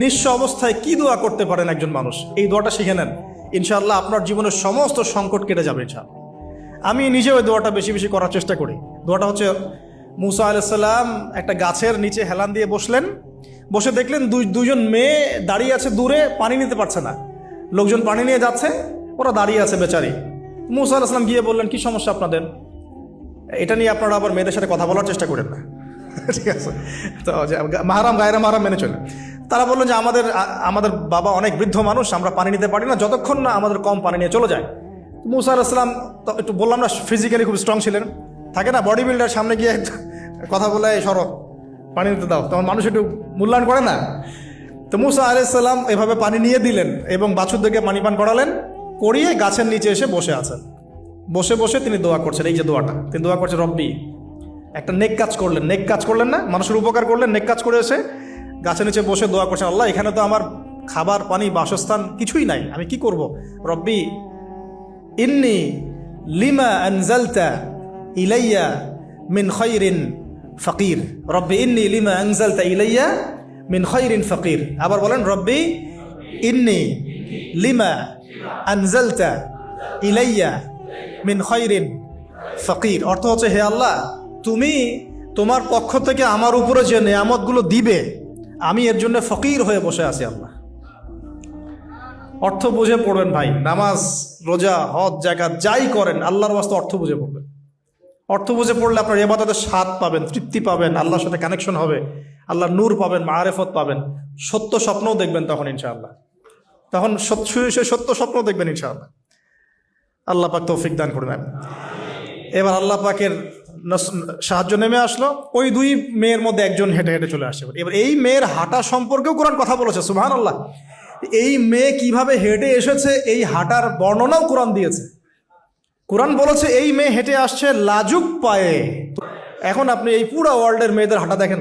নিঃস্ব অবস্থায় কি দোয়া করতে পারেন একজন মানুষ, এই দোয়াটা শিখে নেন, ইনশাআল্লাহ আপনার জীবনের সমস্ত সংকট কেটে যাবে ইনশাআল্লাহ। আমি নিজেও ওই দোয়াটা বেশি বেশি করার চেষ্টা করি। দোয়াটা হচ্ছে, মুসা আলাইহিস সালাম একটা গাছের নিচে হেলান দিয়ে বসলেন, বসে দেখলেন দুইজন মেয়ে দাঁড়িয়ে আছে দূরে, পানি নিতে পারছে না, লোকজন পানি নিয়ে যাচ্ছে, ওরা দাঁড়িয়ে আছে বেচারি। মুসা আলাইহিস সালাম গিয়ে বললেন, কি সমস্যা আপনাদের? এটা নিয়ে আপনারা আবার মেয়েদের সাথে কথা বলার চেষ্টা করেন না, ঠিক আছে? তো মাহারাম গায়রা মাহারাম মেনে চলে। তারা বললেন যে আমাদের বাবা অনেক বৃদ্ধ মানুষ, আমরা পানি নিতে পারি না যতক্ষণ না আমাদের কম পানি নিয়ে চলে যায়। মুসা আলাইহিস সালাম তো একটু বললাম না, ফিজিক্যালি খুব স্ট্রং ছিলেন, থাকে না বডি বিল্ডার, সামনে গিয়ে কথা বলে সরো পানি নিতে দাও, তখন মানুষ একটু মূল্যায়ন করে না। তো মুসা আলাইহিস সালাম এভাবে পানি নিয়ে দিলেন এবং বাছুরদেরকে পানি পান করালেন, করিয়ে গাছের নিচে এসে বসে আছেন। বসে বসে তিনি দোয়া করছেন, এই যে দোয়াটা তিনি দোয়া করছেন, রব্বি, একটা নেক কাজ করলেন, নেক কাজ করলেন না, মানুষের উপকার করলেন, নেক কাজ করে এসে গাছের নিচে বসে দোয়া করছেন, আল্লাহ এখানে তো আমার খাবার পানি বাসস্থান কিছুই নাই, আমি কি করব? রব্বি ইন্নি লিমা আনজালতা ইলাইয়া মিন খায়রিন ফাকির, রব্বি ইন্নি লিমা আনজালতা ইলাইয়া মিন খায়রিন ফাকির। আবার বলেন, রব্বি ইন্নি লিমা আনজালতা ইলাইয়া মিন খায়রিন ফাকির। অর্থ হচ্ছে, হে আল্লাহ, তুমি তোমার পক্ষ থেকে আমার উপরে যে নেয়ামতগুলো দিবে, আমি এর জন্য ফকির হয়ে বসে আছি আল্লাহ। অর্থ বুঝে পড়বেন ভাই, নামাজ রোজা হজ জাকাত যাই করেন আল্লাহর ওয়াস্তে অর্থ বুঝে পড়বেন। অর্থ বুঝে পড়লে আপনার ইবাদতের স্বাদ পাবেন, তৃপ্তি পাবেন, আল্লাহর সাথে কানেকশন হবে, আল্লাহর নূর পাবেন, মাআরিফত পাবেন, সত্য স্বপ্নও দেখবেন তখন ইনশাআল্লাহ। তখন সত্য স্বপ্ন দেখবেন ইনশাআল্লাহ। আল্লাহ পাক তৌফিক দান করবেন। এবার আল্লাহ পাকের সাহায্য নেমে আসলো, ওই দুই মেয়ের মধ্যে একজন হেঁটে হেঁটে চলে আসে। এবার এই মেয়ের হাঁটা সম্পর্কেও কোরআন কথা বলেছে, সুবহানাল্লাহ। এই মেয়ে কিভাবে হেঁটে এসেছে এই হাঁটার বর্ণনাও কোরআন দিয়েছে। কোরআন বলেছে এই মেয়ে হেঁটে আসছে লাজুক পায়ে। এখন আপনি এই পুরো ওয়ার্ল্ডের মেয়েদের হাঁটা দেখেন,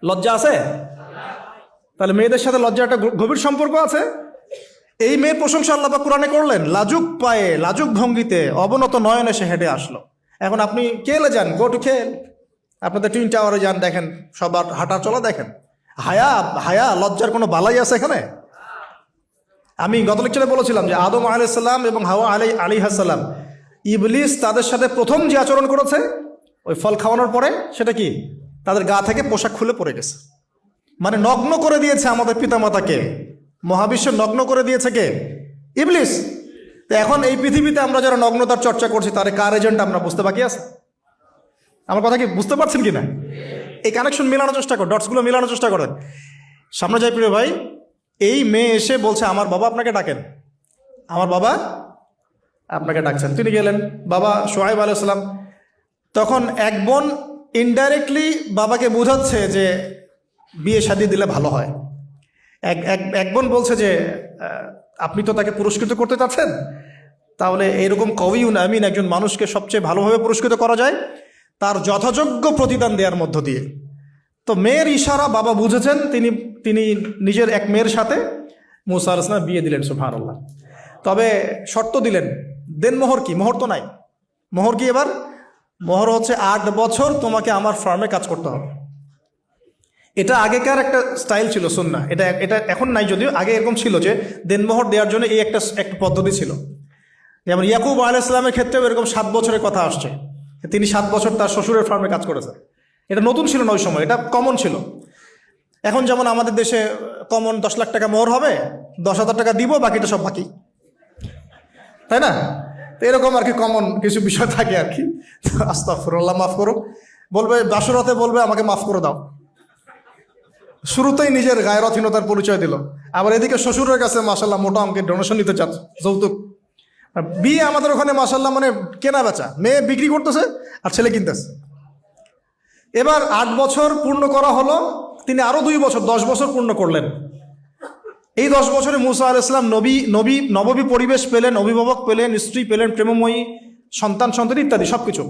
লজ্জা আছে? তাহলে মেয়েদের সাথে লজ্জা একটা গভীর সম্পর্ক আছে। এই মেয়ের প্রশংসা আল্লাহ পাক কোরআনে করলেন, লাজুক পায়ে লাজুক ভঙ্গিতে অবনত নয়নে সে হেঁটে আসলো। এখন আপনি কেলে যান, গো টু খেল, আপনাদের টুইন টাওয়ারে যান, দেখেন সবার হাঁটা চলা দেখেন। হায়া লজ্জার কোনো বালাই আছে এখানে? আমি গত লেকচারে বলেছিলাম যে আদম আলাইহিস সালাম এবং হাওয়া আলাইহিস সালাম, ইবলিস তাদের সাথে প্রথম যে আচরণ করেছে ওই ফল খাওয়ানোর পরে, সেটা কি? তাদের গা থেকে পোশাক খুলে পড়ে গেছে, মানে নগ্ন করে দিয়েছে আমাদের পিতামাতাকে। মহাবিশ্ব নগ্ন করে দিয়েছে কে? ইবলিস। তো এখন এই পৃথিবীতে আমরা যারা নগ্নতার চর্চা করছি, তার কার এজেন্ট আমরা বুঝতে বাকি আছে? আমার কথা কি বুঝতে পারছেন কি না? এই কানেকশন মেলানোর চেষ্টা করেন, ডটসগুলো মেলানোর চেষ্টা করেন। সামনে যাই প্রিয় ভাই, এই মেয়ে এসে বলছে, আমার বাবা আপনাকে ডাকেন, আমার বাবা আপনাকে ডাকছেন। তিনি গেলেন, বাবা শুআয়ব আলাইহিস সালাম। তখন এক বোন ইনডাইরেক্টলি বাবাকে বোঝাচ্ছে যে বিয়ে শাদী দিলে ভালো হয়। এক বোন বলছে যে আপনি তো তাকে পুরস্কৃত করতে চাচ্ছেন, তাহলে এইরকম কওয়িউন আমিন একজন মানুষকে সবচেয়ে ভালোভাবে পুরস্কৃত করা যায় তার যথাযোগ্য প্রতিদান দেওয়ার মধ্য দিয়ে। তো মেয়ের ইশারা বাবা বুঝেছেন, তিনি নিজের এক মেয়ের সাথে মুসা আলাইহিস সালাম বিয়ে দিলেন, সুবহানাল্লাহ। তবে শর্ত দিলেন, দেন মোহর কি? মোহর তো নাই। মোহর কি এবার? মোহর হচ্ছে 8 বছর তোমাকে আমার ফার্মে কাজ করতে হবে। এটা আগেকার একটা স্টাইল ছিল, সুন্নাহ। এটা এখন নাই যদিও, আগে এরকম ছিল যে দেনমোহর দেওয়ার জন্য এই একটা পদ্ধতি ছিল। যেমন ইয়াকুব আলাইহিস সালামের ক্ষেত্রেও এরকম 7 বছরের কথা আসছে, তিনি 7 বছর তার শ্বশুরের ফার্মে কাজ করেছেন। এটা নতুন ছিল না ওই সময়, এটা কমন ছিল। এখন যেমন আমাদের দেশে কমন 10 লাখ টাকা মোহর হবে, 10,000 টাকা দিব, বাকিটা সব বাকি, তাই না? তো এরকম আর কি কমন কিছু বিষয় থাকে আর কি। আস্তাগফিরুল্লাহ, মাফ করো, বলবে বাসরাতে, বলবে আমাকে মাফ করে দাও। শুরুতেই নিজের গায়রথহীনতার পরিচয় দিল। আবার এদিকে শ্বশুরের কাছে মাশাল্লাহ মোটা অঙ্কের ডোনেশন নিতে চাচ্ছে, যৌতুক। বিয়ে আমাদের ওখানে মাশাল্লাহ মানে কেনা বেচা, মেয়ে বিক্রি করতেছে আর ছেলে কিনতেছে। এবার 8 বছর পূর্ণ করা হলো, তিনি আরো 2 বছর 10 বছর পূর্ণ করলেন। এই 10 বছরে মুসা আলাইহিস সালাম নববী পরিবেশ পেলেন, অভিভাবক পেলেন, স্ত্রী পেলেন, প্রেমময়ী, সন্তান ইত্যাদি সবকিছু।